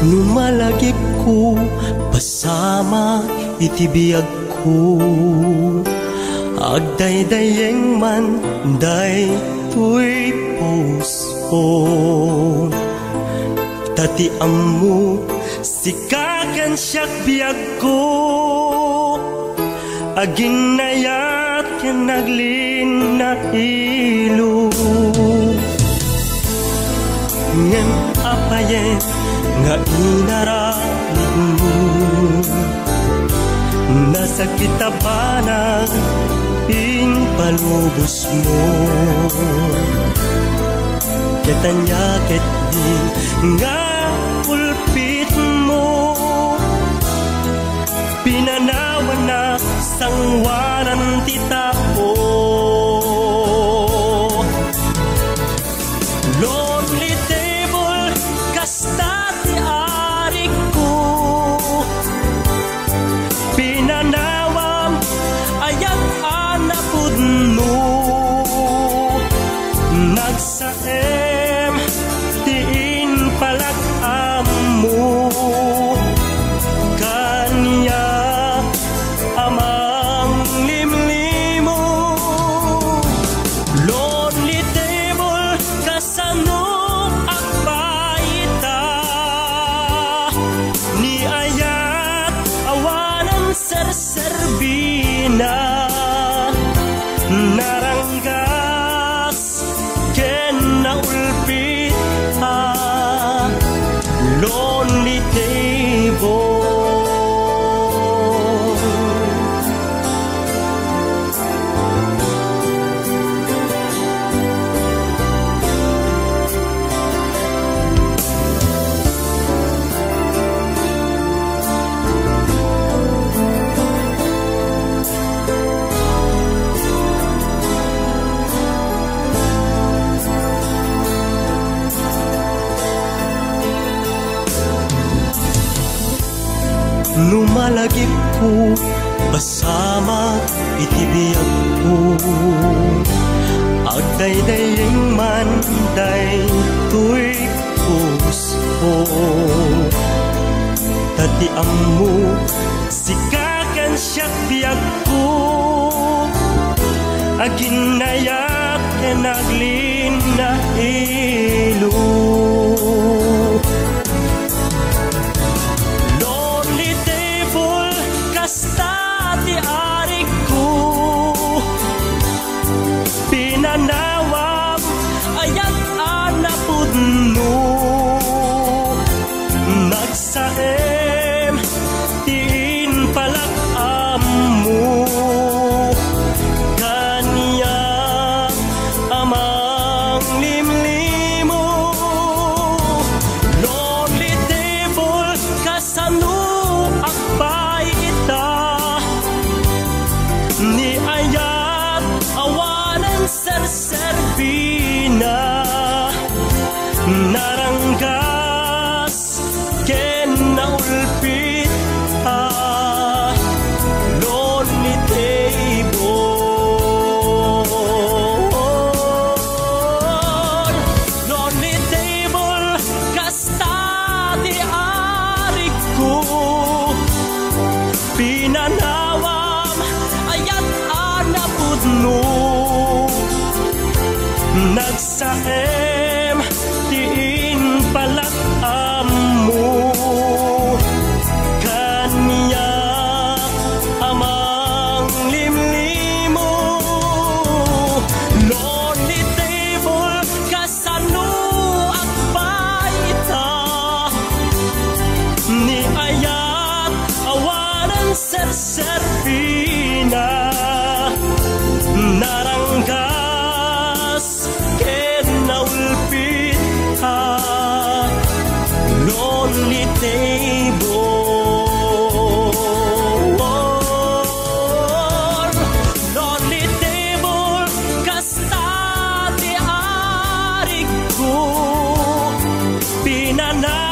Numalagip ko pasama itibiyag ko, agdaydayeng man day tuy puso. Tati amu sikagan siyak biyag ko, aginayat ken naglin na ilo. Ngem apayen nga inaranig mo, nasa kitabanan ing palubos mo. Ketanya ket di nga pulpit mo, pinanawan na sangwanan ti tao. Lonely table kasta ti ari ko, pinanawam ayat anapud no. Nagsaem tiin palakam mo, kanya amang limlimo. Lonely table kasano akbaita, ni ayat awanan serserbina. Naranggas ken naulpit lonely table. Lumalagip ko basama itibiyag ko, agdaydayeng man day tuy puso. Tati amu sikagan siyak biyag ko, aginayat ken naglin na ilo. Kasta ti ari ko, pinanawam ayat anapud no. Nagsaem tiin palakam mo, kanya amang limlimo. Lonely table kasano akbay, ni ayat awanan serserbina. Naranggas ken naulpit lonely table. Lonely table kasta ti ari ko, pinanawam ayat anapud no. Nagsaem tiin palakam mo, kanya amang limlimo. Lonely table kasano akbaita, ni ayat awanan serserbina. Naranggas ken naulpit lonely table. Lonely table kasta ti ari ko, pinanawam